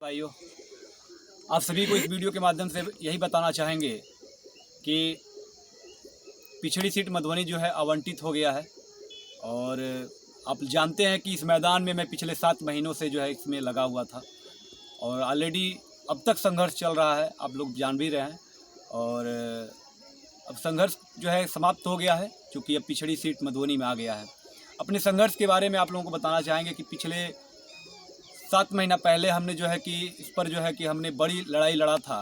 भाइयों, आप सभी को इस वीडियो के माध्यम से यही बताना चाहेंगे कि पिछड़ी सीट मधुबनी जो है आवंटित हो गया है। और आप जानते हैं कि इस मैदान में मैं पिछले 7 महीनों से जो है इसमें लगा हुआ था और ऑलरेडी अब तक संघर्ष चल रहा है, आप लोग जान भी रहे हैं। और अब संघर्ष जो है समाप्त हो गया है, क्योंकि अब पिछड़ी सीट मधुबनी में आ गया है। अपने संघर्ष के बारे में आप लोगों को बताना चाहेंगे कि पिछले 7 महीना पहले हमने जो है कि इस पर जो है कि हमने बड़ी लड़ाई लड़ा था।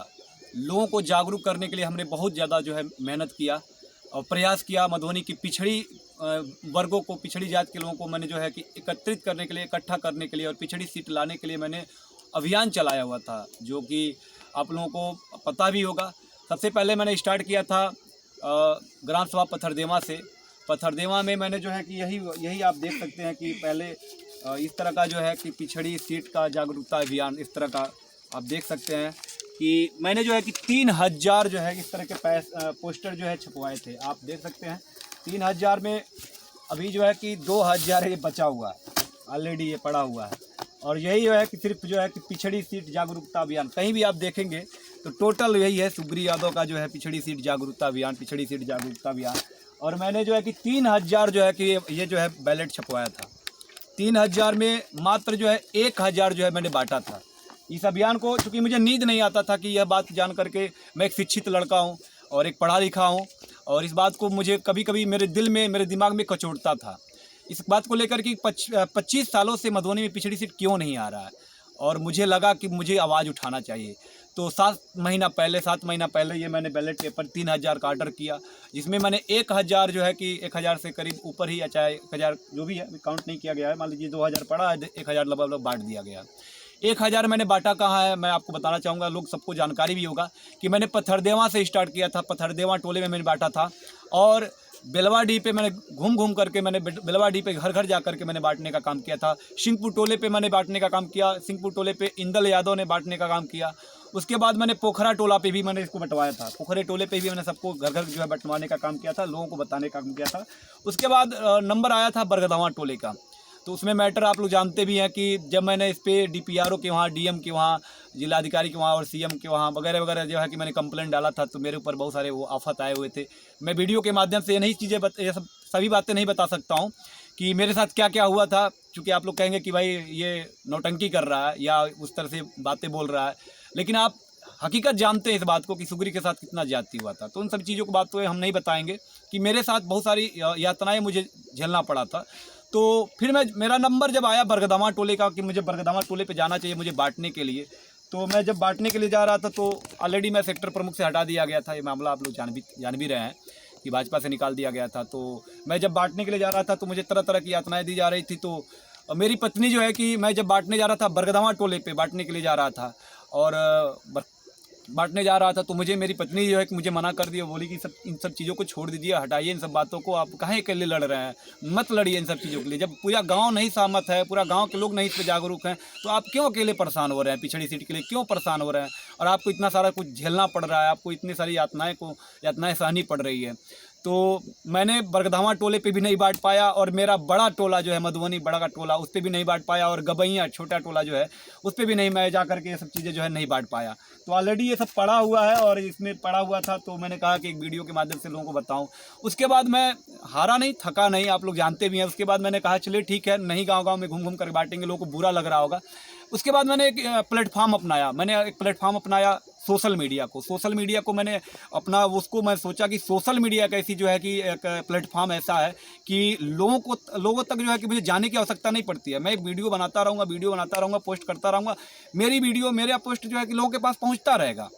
लोगों को जागरूक करने के लिए हमने बहुत ज़्यादा जो है मेहनत किया और प्रयास किया। मधुबनी की पिछड़ी वर्गों को, पिछड़ी जात के लोगों को मैंने जो है कि एकत्रित करने के लिए, इकट्ठा करने के लिए और पिछड़ी सीट लाने के लिए मैंने अभियान चलाया हुआ था, जो कि आप लोगों को पता भी होगा। सबसे पहले मैंने स्टार्ट किया था ग्राम सभा पथरदेवा से। पथरदेवा में मैंने जो है कि यही आप देख सकते हैं कि पहले इस तरह का जो है कि पिछड़ी सीट का जागरूकता अभियान, इस तरह का आप देख सकते हैं कि मैंने जो है कि 3000 जो है इस तरह के पोस्टर जो है छपवाए थे। आप देख सकते हैं 3000 में अभी जो है कि 2000 ये बचा हुआ है, ऑलरेडी ये पड़ा हुआ है। और यही जो है कि सिर्फ जो है कि पिछड़ी सीट जागरूकता अभियान, कहीं भी आप देखेंगे तो टोटल यही है सुग्री यादव का जो है पिछड़ी सीट जागरूकता अभियान, पिछड़ी सीट जागरूकता अभियान। और मैंने जो है कि 3000 जो है कि ये जो है बैलेट छपवाया था। 3000 में मात्र जो है 1000 जो है मैंने बांटा था इस अभियान को, क्योंकि मुझे नींद नहीं आता था कि यह बात जान करके मैं एक शिक्षित लड़का हूं और एक पढ़ा लिखा हूं, और इस बात को मुझे कभी कभी मेरे दिल में, मेरे दिमाग में कचोटता था इस बात को लेकर कि 25 सालों से मधुबनी में पिछड़ी सीट क्यों नहीं आ रहा है। और मुझे लगा कि मुझे आवाज़ उठाना चाहिए। तो 7 महीना पहले ये मैंने बैलेट पेपर 3000 का ऑर्डर किया, जिसमें मैंने 1000 जो है कि 1000 से करीब ऊपर ही, चाहे 1000 जो भी है काउंट नहीं किया गया है, मान लीजिए 2000 पड़ा है, 1000 लगभग बांट दिया गया। 1000 मैंने बांटा कहाँ है मैं आपको बताना चाहूँगा, लोग सबको जानकारी भी होगा कि मैंने पथरदेवा से स्टार्ट किया था। पथरदेवा टोले में मैंने बांटा था और बेलवाडी पे मैंने घूम करके, मैंने बेलवाडी पे घर घर जा करके मैंने बांटने का काम किया था। सिंहपुर टोले पे मैंने बांटने का काम किया, सिंहपुर टोले पे इंदल यादव ने बांटने का काम किया। उसके बाद मैंने पोखरा टोला पे भी मैंने इसको बंटवाया था। पोखरे टोले पे भी मैंने सबको घर घर जो है बंटवाने का काम किया था, लोगों को बताने का काम किया था। उसके बाद नंबर आया था बरगदवा टोले का, तो उसमें मैटर आप लोग जानते भी हैं कि जब मैंने इस पर DPRO के वहाँ, DM के वहाँ, जिलाधिकारी के वहाँ और CM के वहाँ वगैरह वगैरह जो है कि मैंने कंप्लेंट डाला था, तो मेरे ऊपर बहुत सारे वो आफत आए हुए थे। मैं वीडियो के माध्यम से ये नहीं चीज़ें ये सभी बातें नहीं बता सकता हूँ कि मेरे साथ क्या क्या हुआ था, क्योंकि आप लोग कहेंगे कि भाई ये नौटंकी कर रहा है या उस तरह से बातें बोल रहा है, लेकिन आप हकीकत जानते हैं इस बात को कि सुग्री के साथ कितना ज्यादती हुआ था। तो उन सब चीज़ों को बात तो हम नहीं बताएंगे कि मेरे साथ बहुत सारी यातनाएं मुझे झेलना पड़ा था। तो फिर मेरा नंबर जब आया बरगदवा टोले का कि मुझे बरगदवा टोले पे जाना चाहिए मुझे बांटने के लिए, तो मैं जब बांटने के लिए जा रहा था तो ऑलरेडी मैं सेक्टर प्रमुख से हटा दिया गया था। ये मामला आप लोग जान भी रहे हैं कि भाजपा से निकाल दिया गया था। तो मैं जब बांटने के लिए जा रहा था तो मुझे तरह तरह की यातनाएं दी जा रही थी। तो मेरी पत्नी जो है कि मैं जब बांटने जा रहा था, बरगदवा टोले पे बांटने के लिए जा रहा था और बांटने जा रहा था, तो मुझे मेरी पत्नी जो है कि मुझे मना कर दिया, बोली कि इन सब चीज़ों को छोड़ दीजिए, हटाइए इन सब बातों को, आप काहे अकेले लड़ रहे हैं, मत लड़िए इन सब चीज़ों के लिए। जब पूरा गांव नहीं सहमत है, पूरा गांव के लोग नहीं इस पर जागरूक हैं, तो आप क्यों अकेले परेशान हो रहे हैं, पिछड़ी सीट के लिए क्यों परेशान हो रहे हैं, और आपको इतना सारा कुछ झेलना पड़ रहा है, आपको इतनी सारी यातनाएँ सहनी पड़ रही है। तो मैंने बरगदवा टोले पे भी नहीं बांट पाया, और मेरा बड़ा टोला जो है मधुबनी बड़ा का टोला, उस पर भी नहीं बांट पाया, और गबैया छोटा टोला जो है उस पर भी नहीं, मैं जा करके ये सब चीज़ें जो है नहीं बांट पाया। तो ऑलरेडी ये सब पड़ा हुआ है और इसमें पड़ा हुआ था, तो मैंने कहा कि एक वीडियो के माध्यम से लोगों को बताऊं। उसके बाद मैं हारा नहीं, थका नहीं, आप लोग जानते भी हैं। उसके बाद मैंने कहा चलिए ठीक है, नहीं गाँव में घूम कर बांटेंगे, लोगों को बुरा लग रहा होगा। उसके बाद मैंने एक प्लेटफॉर्म अपनाया, सोशल मीडिया को मैंने अपना, उसको मैं सोचा कि सोशल मीडिया का ऐसी जो है कि एक प्लेटफॉर्म ऐसा है कि लोगों तक जो है कि मुझे जाने की आवश्यकता नहीं पड़ती है। मैं एक वीडियो बनाता रहूँगा, पोस्ट करता रहूँगा, मेरी वीडियो, मेरा पोस्ट जो है कि लोगों के पास पहुँचता रहेगा,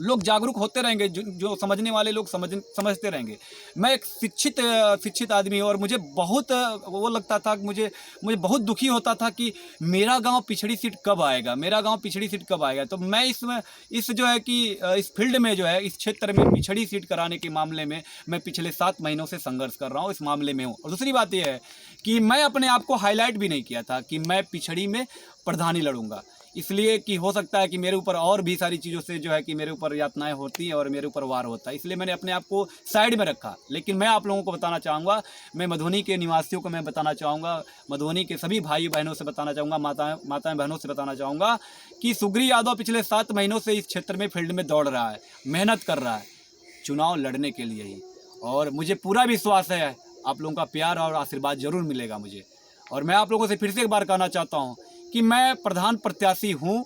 लोग जागरूक होते रहेंगे, जो समझने वाले लोग समझते रहेंगे। मैं एक शिक्षित आदमी हूँ और मुझे बहुत वो लगता था कि मुझे बहुत दुखी होता था कि मेरा गांव पिछड़ी सीट कब आएगा। तो मैं इस जो है कि इस फील्ड में जो है, इस क्षेत्र में पिछड़ी सीट कराने के मामले में मैं पिछले 7 महीनों से संघर्ष कर रहा हूँ, इस मामले में हूँ। और दूसरी बात यह है कि मैं अपने आप को हाईलाइट भी नहीं किया था कि मैं पिछड़ी में प्रधानी लड़ूंगा। इसलिए कि हो सकता है कि मेरे ऊपर और भी सारी चीज़ों से जो है कि मेरे ऊपर यातनाएं होती हैं और मेरे ऊपर वार होता है, इसलिए मैंने अपने आप को साइड में रखा। लेकिन मैं आप लोगों को बताना चाहूँगा, मैं मधुबनी के निवासियों को मैं बताना चाहूँगा, मधुबनी के सभी भाई बहनों से बताना चाहूँगा, माताएं बहनों से बताना चाहूँगा कि सुग्री यादव पिछले 7 महीनों से इस क्षेत्र में फील्ड में दौड़ रहा है, मेहनत कर रहा है चुनाव लड़ने के लिए ही, और मुझे पूरा विश्वास है आप लोगों का प्यार और आशीर्वाद जरूर मिलेगा मुझे। और मैं आप लोगों से फिर से एक बार कहना चाहता हूँ कि मैं प्रधान प्रत्याशी हूँ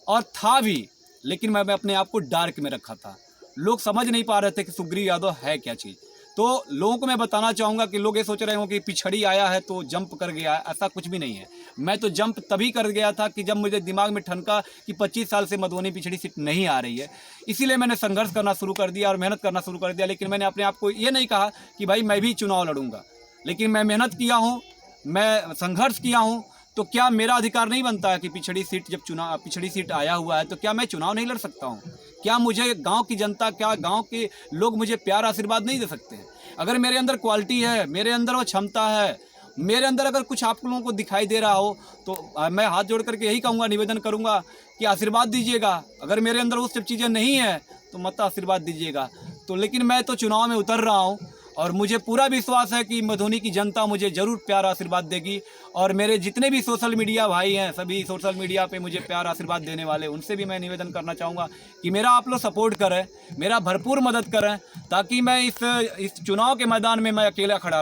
और था भी, लेकिन मैं अपने आप को डार्क में रखा था। लोग समझ नहीं पा रहे थे कि सुग्री यादव है क्या चीज़। तो लोगों को मैं बताना चाहूँगा कि लोग ये सोच रहे हो कि पिछड़ी आया है तो जंप कर गया है, ऐसा कुछ भी नहीं है। मैं तो जंप तभी कर गया था कि जब मुझे दिमाग में ठनका कि 25 साल से मधुबनी पिछड़ी सीट नहीं आ रही है, इसीलिए मैंने संघर्ष करना शुरू कर दिया और मेहनत करना शुरू कर दिया। लेकिन मैंने अपने आप को ये नहीं कहा कि भाई मैं भी चुनाव लड़ूंगा, लेकिन मैं मेहनत किया हूँ, मैं संघर्ष किया हूँ। तो क्या मेरा अधिकार नहीं बनता है कि पिछड़ी सीट आया हुआ है तो क्या मैं चुनाव नहीं लड़ सकता हूँ? क्या मुझे गांव की जनता, क्या गांव के लोग मुझे प्यार आशीर्वाद नहीं दे सकते हैं? अगर मेरे अंदर क्वालिटी है, मेरे अंदर वो क्षमता है, मेरे अंदर अगर कुछ आप लोगों को दिखाई दे रहा हो तो मैं हाथ जोड़ करके यही कहूँगा, निवेदन करूँगा कि आशीर्वाद दीजिएगा। अगर मेरे अंदर वो सब चीज़ें नहीं है तो मत आशीर्वाद दीजिएगा। तो लेकिन मैं तो चुनाव में उतर रहा हूँ और मुझे पूरा विश्वास है कि मधुबनी की जनता मुझे ज़रूर प्यार आशीर्वाद देगी। और मेरे जितने भी सोशल मीडिया भाई हैं, सभी सोशल मीडिया पे मुझे प्यार आशीर्वाद देने वाले, उनसे भी मैं निवेदन करना चाहूँगा कि मेरा आप लोग सपोर्ट करें, मेरा भरपूर मदद करें, ताकि मैं इस चुनाव के मैदान में मैं अकेला खड़ा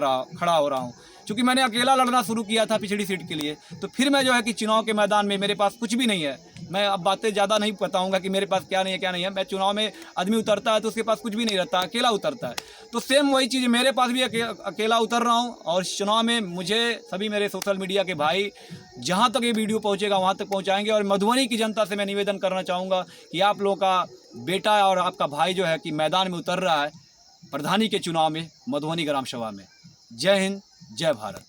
हो रहा हूँ। क्योंकि मैंने अकेला लड़ना शुरू किया था पिछड़ी सीट के लिए, तो फिर मैं जो है कि चुनाव के मैदान में मेरे पास कुछ भी नहीं है। मैं अब बातें ज़्यादा नहीं बताऊंगा कि मेरे पास क्या नहीं है क्या नहीं है। मैं चुनाव में आदमी उतरता है तो उसके पास कुछ भी नहीं रहता, अकेला उतरता है। तो सेम वही चीज़ मेरे पास भी अकेला उतर रहा हूँ। और इस चुनाव में मुझे सभी मेरे सोशल मीडिया के भाई जहाँ तक ये वीडियो पहुँचेगा वहाँ तक पहुँचाएंगे। और मधुबनी की जनता से मैं निवेदन करना चाहूँगा कि आप लोगों का बेटा और आपका भाई जो है कि मैदान में उतर रहा है प्रधानी के चुनाव में, मधुबनी ग्राम सभा में। जय हिंद, जय भारत।